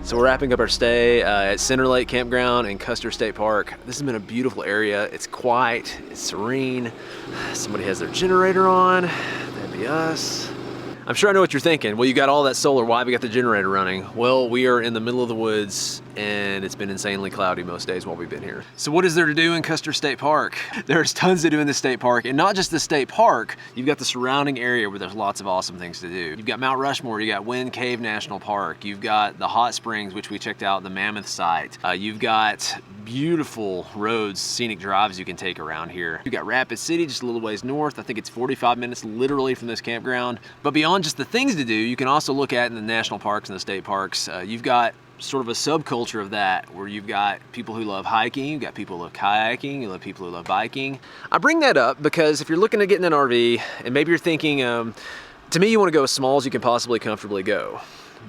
So we're wrapping up our stay at Sylvan Lake Campground in Custer State Park. This has been a beautiful area. It's quiet, it's serene. Somebody has their generator on, that'd be us. I'm sure I know what you're thinking. Well, you got all that solar, why have we got the generator running? Well, we are in the middle of the woods and it's been insanely cloudy most days while we've been here. So what is there to do in Custer State Park? There's tons to do in the state park, and not just the state park, you've got the surrounding area where there's lots of awesome things to do. You've got Mount Rushmore, you got Wind Cave National Park, you've got the hot springs, which we checked out, the Mammoth site. You've got beautiful roads, scenic drives you can take around here. You've got Rapid City just a little ways north. I think it's 45 minutes literally from this campground. But beyond just the things to do, you can also look at in the national parks and the state parks. You've got sort of a subculture of that, where you've got people who love hiking, you've got people who love kayaking, you love people who love biking. I bring that up because if you're looking at getting an RV, and maybe you're thinking, to me, you want to go as small as you can possibly comfortably go.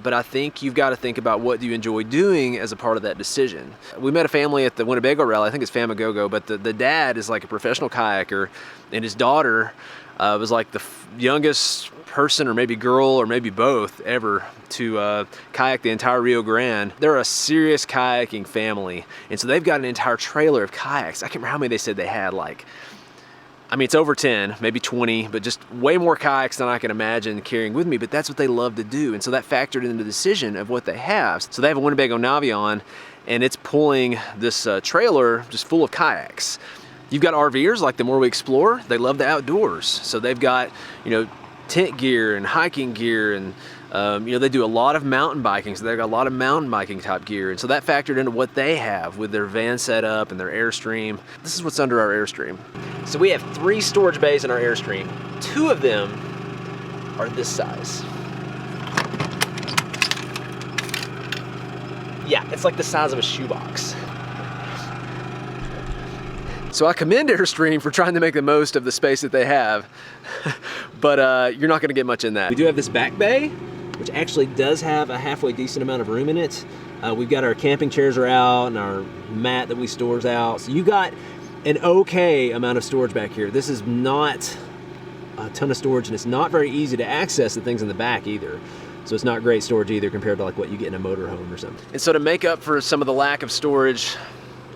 But I think you've got to think about what do you enjoy doing as a part of that decision. We met a family at the Winnebago rally, I think it's Famagogo, but the dad is like a professional kayaker, and his daughter was like the youngest person, or maybe girl, or maybe both, ever to kayak the entire Rio Grande. They're a serious kayaking family, and so they've got an entire trailer of kayaks. I can't remember how many they said they had, like, I mean, it's over 10, maybe 20, but just way more kayaks than I can imagine carrying with me, but that's what they love to do. And so that factored into the decision of what they have. So they have a Winnebago Navion, and it's pulling this trailer just full of kayaks. You've got RVers, like the More We Explore, they love the outdoors. So they've got, you know, tent gear and hiking gear, and you know, they do a lot of mountain biking, so they've got a lot of mountain biking type gear, and so that factored into what they have with their van setup and their Airstream. This is what's under our Airstream. So we have 3 storage bays in our Airstream. 2 of them are this size. Yeah, it's like the size of a shoebox. So I commend Airstream for trying to make the most of the space that they have, but you're not gonna get much in that. We do have this back bay, which actually does have a halfway decent amount of room in it. We've got our camping chairs are out and our mat that we store's out. So you got an okay amount of storage back here. This is not a ton of storage, and it's not very easy to access the things in the back either. So it's not great storage either compared to like what you get in a motorhome or something. And so to make up for some of the lack of storage,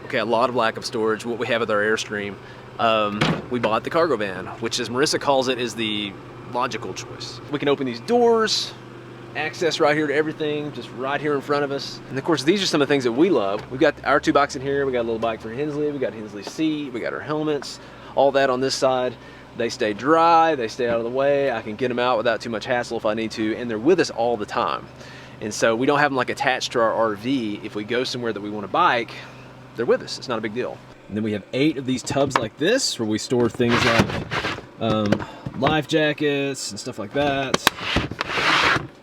okay, a lot of lack of storage, what we have with our Airstream, we bought the cargo van, which, as Marissa calls it, is the logical choice. We can open these doors, access right here to everything, just right here in front of us. And of course, these are some of the things that we love. We've got our 2 bikes in here. We got a little bike for Hensley. We got Hensley C. We got our helmets, all that on this side. They stay dry, they stay out of the way. I can get them out without too much hassle if I need to, and they're with us all the time. And so we don't have them like attached to our RV. If we go somewhere that we want to bike, they're with us. It's not a big deal. And then we have 8 of these tubs like this, where we store things like life jackets and stuff like that.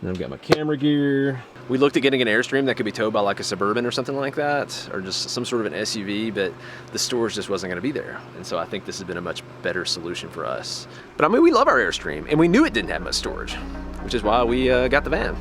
And I've got my camera gear. We looked at getting an Airstream that could be towed by like a Suburban or something like that, or just some sort of an SUV, but the storage just wasn't gonna be there. And so I think this has been a much better solution for us. But I mean, we love our Airstream, and we knew it didn't have much storage, which is why we got the van.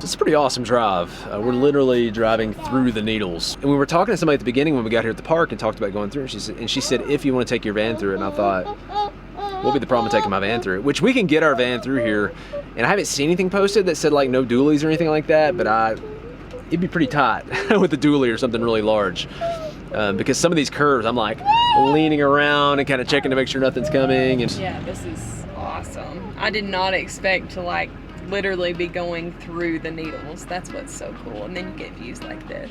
It's a pretty awesome drive. We're literally driving through the needles. And we were talking to somebody at the beginning when we got here at the park and talked about going through, and she said, if you want to take your van through it, and I thought, what'll be the problem with taking my van through it? Which we can get our van through here, and I haven't seen anything posted that said like no dualies or anything like that, but it'd be pretty tight with a dually or something really large. Because some of these curves, I'm like leaning around and kind of checking to make sure nothing's coming. And yeah, this is awesome. I did not expect to like literally be going through the needles. That's what's so cool. And then you get views like this.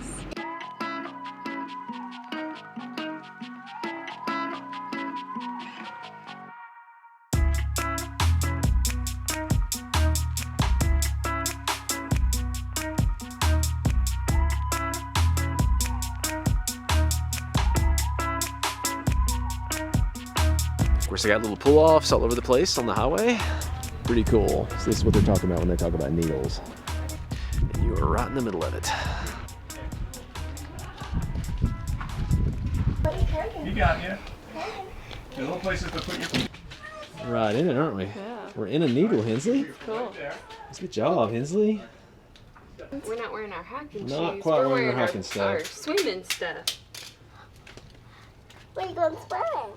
Of course, I got little pull-offs all over the place on the highway. Pretty cool. So this is what they're talking about when they talk about needles. And you are right in the middle of it. You got it, yeah. There's little places to put your feet. Right in it, aren't we? Yeah. We're in a needle, Hensley. Cool. Good job, Hensley. We're not wearing our hiking shoes. Not quite We're wearing our hiking stuff. Our swimming stuff. Where are you going swimming?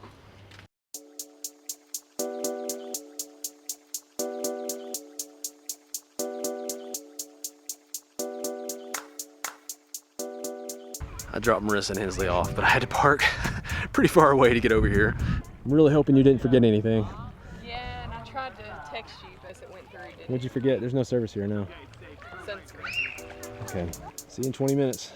I dropped Marissa and Hensley off, but I had to park pretty far away to get over here. I'm really hoping you didn't forget anything. Yeah, and I tried to text you as it went through. What'd you forget? There's no service here now. Sunscreen. Okay, see you in 20 minutes.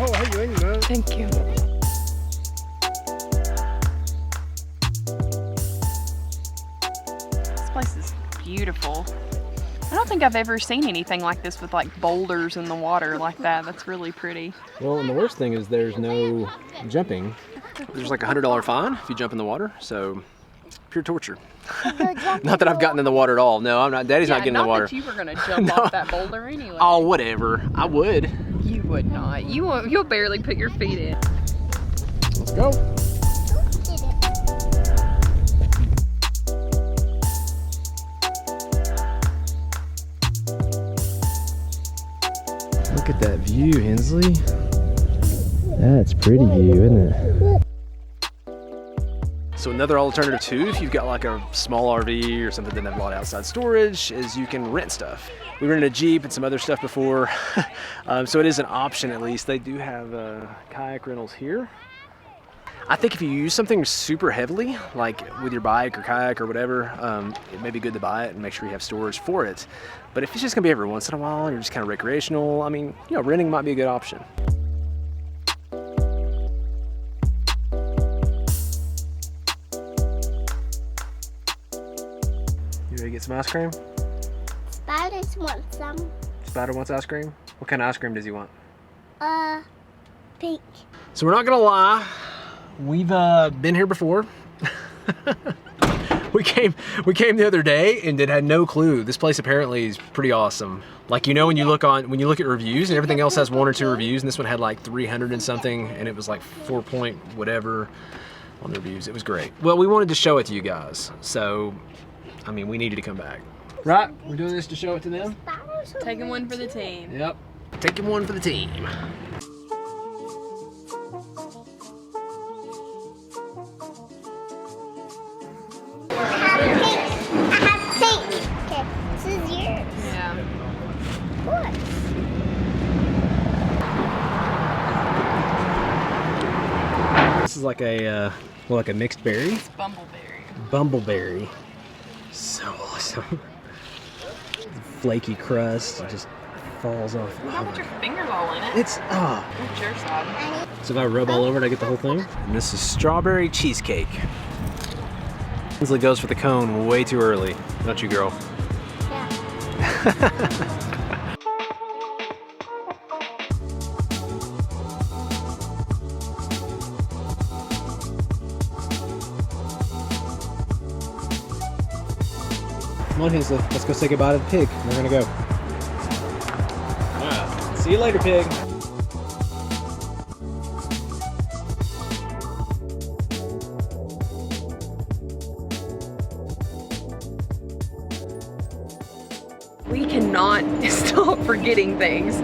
Oh, how you doing, man? Thank you. This place is beautiful. I don't think I've ever seen anything like this with like boulders in the water like that. That's really pretty. Well, and the worst thing is there's no jumping. There's like a $100 fine if you jump in the water, so pure torture. Not that I've gotten in the water at all. No, I'm not. Daddy's not getting in the water. That you were gonna jump off that boulder anyway. Oh, whatever. I would. You would not. You'll barely put your feet in. Let's go. Look at that view, Hensley. That's pretty view, isn't it? So another alternative too, if you've got like a small RV or something that doesn't have a lot of outside storage, is you can rent stuff. We rented a Jeep and some other stuff before, so it is an option at least. They do have kayak rentals here. I think if you use something super heavily, like with your bike or kayak or whatever, it may be good to buy it and make sure you have storage for it. But if it's just gonna be every once in a while and you're just kind of recreational, I mean, you know, renting might be a good option. You ready to get some ice cream? Spiders want some. Spider wants ice cream? What kind of ice cream does he want? Pink. So we're not gonna lie, we've been here before. we came the other day and had no clue. This place apparently is pretty awesome. Like, you know, when you look at reviews and everything else has 1 or 2 reviews, and this one had like 300 and something, and it was like 4 point whatever on the reviews. It was great. Well, we wanted to show it to you guys, so I mean, we needed to come back. Right? We're doing this to show it to them? Taking one for the team. Yep. Taking one for the team. I have pink. Okay, this is yours. Yeah. What? This is like a like a mixed berry. It's bumbleberry. Bumbleberry. So awesome. Flaky crust, it just falls off. You don't put your fingers all in it. It's What's your side? So if I rub all over it, I get the whole thing. And this is strawberry cheesecake. Hensley goes for the cone way too early, don't you, girl? Yeah. Come on, Hensley, let's go say goodbye to the pig. We're gonna go. All right, see you later, pig. We cannot stop forgetting things.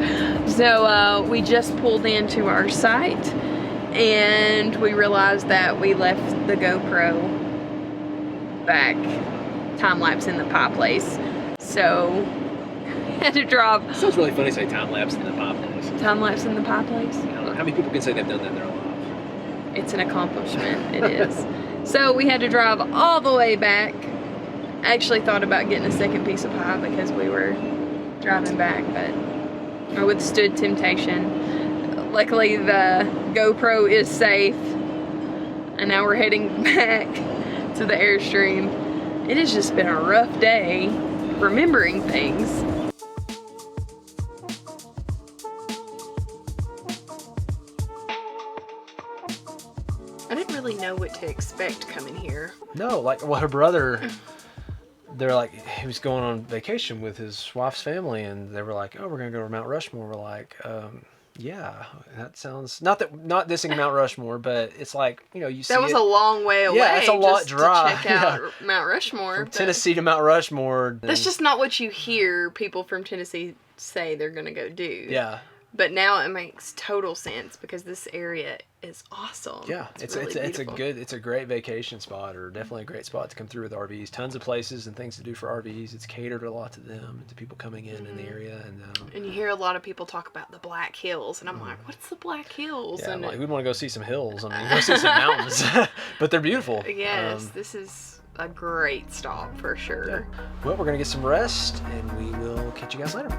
So we just pulled into our site and we realized that we left the GoPro back time lapse in the pie place. So had to drive. Sounds really funny to say time lapse in the pie place. Time lapse in the pie place. I don't know how many people can say they've done that in their life. It's an accomplishment. It is. So we had to drive all the way back. I actually thought about getting a second piece of pie because we were driving back, but I withstood temptation. Luckily, the GoPro is safe, and now we're heading back to the Airstream. It has just been a rough day remembering things. I didn't really know what to expect coming here. No, like, well, her brother, they're like, he was going on vacation with his wife's family, and they were like, oh, we're gonna go to Mount Rushmore. We're like, yeah, that sounds, not dissing Mount Rushmore, but it's like, you know, you see that was a long way away. Yeah, it's a lot just drive. to check out Mount Rushmore. From Tennessee to Mount Rushmore. That's just not what you hear people from Tennessee say they're gonna go do. Yeah. But now it makes total sense because this area is awesome. Yeah, it's a great vacation spot, or definitely a great spot to come through with RVs. Tons of places and things to do for RVs. It's catered a lot to them, to people coming in the area, and you hear a lot of people talk about the Black Hills, and I'm like, what's the Black Hills? Yeah, and like, we want to go see some hills. I mean, go see some mountains, but they're beautiful. Yes, this is a great stop for sure. Yeah. Well, we're gonna get some rest, and we will catch you guys later.